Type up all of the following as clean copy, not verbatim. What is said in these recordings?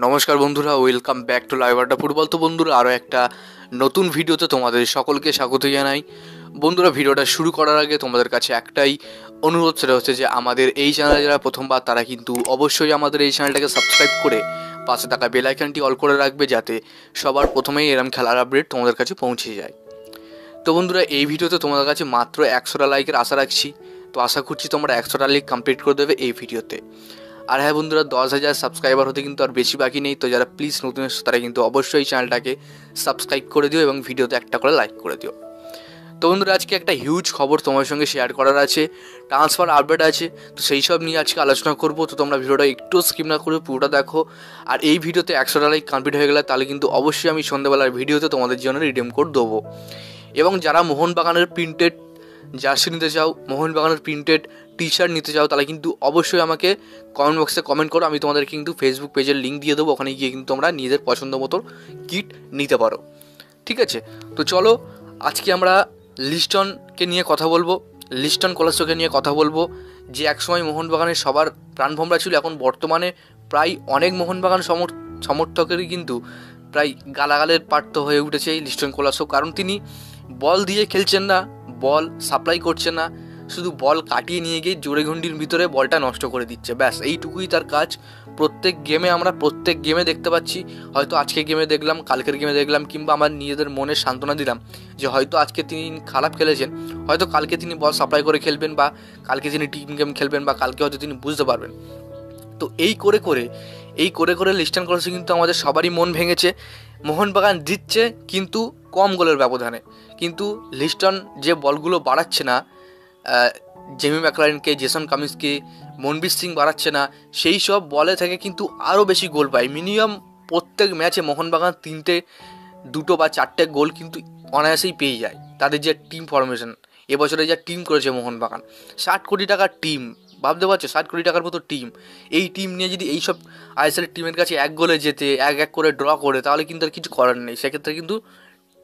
নমস্কার বন্ধুরা, welcome back to live আড্ডা ফুটবল। তো বন্ধুরা, আরও একটা নতুন ভিডিওতে তোমাদের সকলকে স্বাগত জানাই। বন্ধুরা, ভিডিওটা শুরু করার আগে তোমাদের কাছে একটাই অনুরোধ, সেটা হচ্ছে যে আমাদের এই চ্যানেলে যারা প্রথমবার তারা কিন্তু অবশ্যই আমাদের এই চ্যানেলটাকে সাবস্ক্রাইব করে পাশে থাকা বেল আইকনটি অল করে রাখবে, যাতে সবার প্রথমেই এরম খেলার আপডেট তোমাদের কাছে পৌঁছে যায়। তো বন্ধুরা, এই ভিডিওতে তোমাদের কাছে মাত্র 100টা লাইকের আশা রাখছি। তো আশা করছি তোমরা 100টা লাইক কমপ্লিট করে দেবে এই ভিডিওতে। আর হ্যাঁ বন্ধুরা, 10,000 সাবস্ক্রাইবার হতে কিন্তু আর বেশি বাকি নেই। তো যারা প্লিজ নতুন এসছো তারা কিন্তু অবশ্যই চ্যানেলটাকে সাবস্ক্রাইব করে দিও এবং ভিডিওতে একটা করে লাইক করে দিও। তো বন্ধুরা, আজকে একটা হিউজ খবর তোমার সঙ্গে শেয়ার করার আছে, ট্রান্সফার আপডেট আছে। তো সেই সব নিয়ে আজকে আলোচনা করবো। তো তোমরা ভিডিওটা একটু স্কিপ না করে পুরোটা দেখো। আর এই ভিডিওতে 100টা লাইক কমপ্লিট হয়ে গেলে তাহলে কিন্তু অবশ্যই আমি সন্ধ্যেবেলার ভিডিওতে তোমাদের জন্য রিডিম কোড দেবো। এবং যারা মোহনবাগানের প্রিন্টেড জার্সি নিতে চাও, মোহনবাগানের প্রিন্টেড টি শার্ট নিতে চাও, তাহলে কিন্তু অবশ্যই আমাকে কমেন্ট বক্সে কমেন্ট করো। আমি তোমাদেরকে কিন্তু ফেসবুক পেজের লিঙ্ক দিয়ে দেবো, ওখানে গিয়ে কিন্তু তোমরা নিজেদের পছন্দ মতো কিট নিতে পারো। ঠিক আছে, তো চলো আজকে আমরা লিস্টনকে নিয়ে কথা বলবো, লিস্টন কোলাসোকে নিয়ে কথা বলবো, যে একসময় মোহনবাগানের সবার প্রাণভোমরা ছিল। এখন বর্তমানে প্রায় অনেক মোহনবাগান সমর্থকেরই কিন্তু প্রায় গালাগালের পাত্র হয়ে উঠেছে এই লিস্টন কোলাসো। কারণ তিনি বল দিয়ে খেলছেন না, বল সাপ্লাই করছে না, শুধু বল কাটিয়ে নিয়ে গিয়ে জোরে ঘন্ডির ভিতরে বলটা নষ্ট করে দিচ্ছে, ব্যাস এইটুকুই তার কাজ। প্রত্যেক গেমে দেখতে পাচ্ছি, হয়তো আজকে গেমে দেখলাম, কালকের গেমে দেখলাম, কিংবা আমার নিজেদের মনে সান্ত্বনা দিলাম যে হয়তো আজকে তিনি খারাপ খেলেছেন, হয়তো কালকে তিনি বল সাপ্লাই করে খেলবেন, বা কালকে তিনি টিম গেম খেলবেন, বা কালকে হয়তো তিনি বুঝতে পারবেন। তো এই করে করে লিস্টন কোলাসো কিন্তু আমাদের সবারই মন ভেঙেছে। মোহনবাগান জিতছে কিন্তু কম গোলের ব্যবধানে, কিন্তু লিস্টন যে বলগুলো বাড়াচ্ছে না, জেমি ম্যাকলারেনকে, জেসন কামিন্সকে, মনবীর সিং বাড়াচ্ছে না, সেই সব বলে থেকে কিন্তু আরও বেশি গোল পায়। মিনিমাম প্রত্যেক ম্যাচে মোহনবাগান 3টে, 2টো বা 4টে গোল কিন্তু অনায়াসেই পেয়ে যায়। তাদের যে টিম ফরমেশন, এবছরে যা টিম করেছে মোহনবাগান, 60 কোটি টাকার টিম, ভাবতে পারছো 60 কোটি টাকার মতো টিম। এই টিম নিয়ে যদি এইসব আইএসএলের টিমের কাছে এক গোলে যেতে, এক করে ড্র করে, তাহলে কিন্তু আর কিছু করার নেই। সেক্ষেত্রে কিন্তু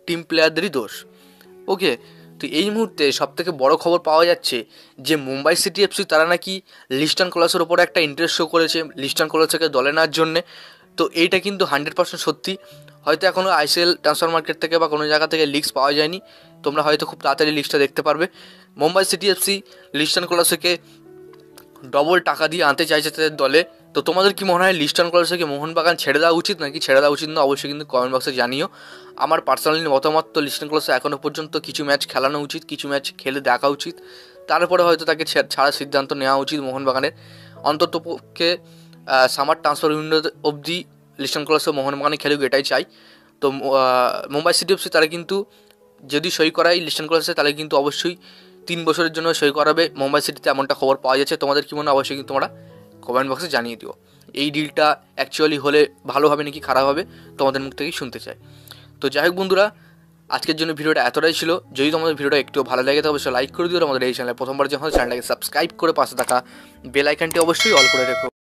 টিম প্লেয়ারদেরই দোষ। ওকে, তো এই মুহূর্তে সবথেকে বড় খবর পাওয়া যাচ্ছে যে মুম্বাই সিটি এফসি তারা নাকি লিস্টন কোলাসোর ওপরে একটা ইন্টারেস্ট শো করেছে লিস্টন কোলাসোকে দলে নেওয়ার জন্যে। তো এইটা কিন্তু 100% সত্যি। হয়তো এখনও আইএসএল ট্রান্সফার মার্কেট থেকে বা কোনো জায়গা থেকে লিস্ট পাওয়া যায়নি, তোমরা হয়তো খুব তাড়াতাড়ি লিস্টটা দেখতে পারবে। মুম্বাই সিটি এফসি লিস্টন কোলাসোকে ডবল টাকা দিয়ে আনতে চাইছে তাদের দলে। তো তোমাদের কি মনে হয়, লিস্টন কোলাসোকে মোহনবাগান ছেড়ে দেওয়া উচিত নাকি ছেড়ে দেওয়া উচিত না? অবশ্যই কিন্তু কমেন্ট বক্সে জানিও। আমার পার্সোনালি মতামত, তো লিস্টন কোলাসো এখনও পর্যন্ত কিছু ম্যাচ খেলানো উচিত, কিছু ম্যাচ খেলে দেখা উচিত, তারপরে হয়তো তাকে ছাড়ার সিদ্ধান্ত নেওয়া উচিত মোহনবাগানের। অন্ততপক্ষে সামার ট্রান্সফার উইন্ডো অবধি লিস্টন কোলাসো মোহনবাগানে খেলুক, এটাই চাই। তো মুম্বাই সিটি এফসি তারা কিন্তু যদি সই করায় লিস্টন কোলাসো, তাহলে কিন্তু অবশ্যই 3 বছরের জন্য সই করাবে মুম্বাই সিটিতে, এমনটা খবর পাওয়া যাচ্ছে। তোমাদের কি মনে হয় অবশ্যই কিন্তু তোমরা কমেন্ট বক্সে জানিয়ে দিও। এই ডিলটা অ্যাকচুয়ালি হলে ভালো হবে নাকি খারাপ হবে, তোমাদের মুখ থেকেই শুনতে চাই। তো যাই হোক বন্ধুরা, আজকের জন্য ভিডিওটা এতটাই ছিল। যদি তোমাদের ভিডিওটা একটু ভালো লাগে তবে অবশ্যই লাইক করে দিও। আমাদের এই চ্যানেলে প্রথমবার যখন চ্যানেলটাকে সাবস্ক্রাইব করে পাশে থাকা বেল আইকনটি অবশ্যই অল করে রেখো।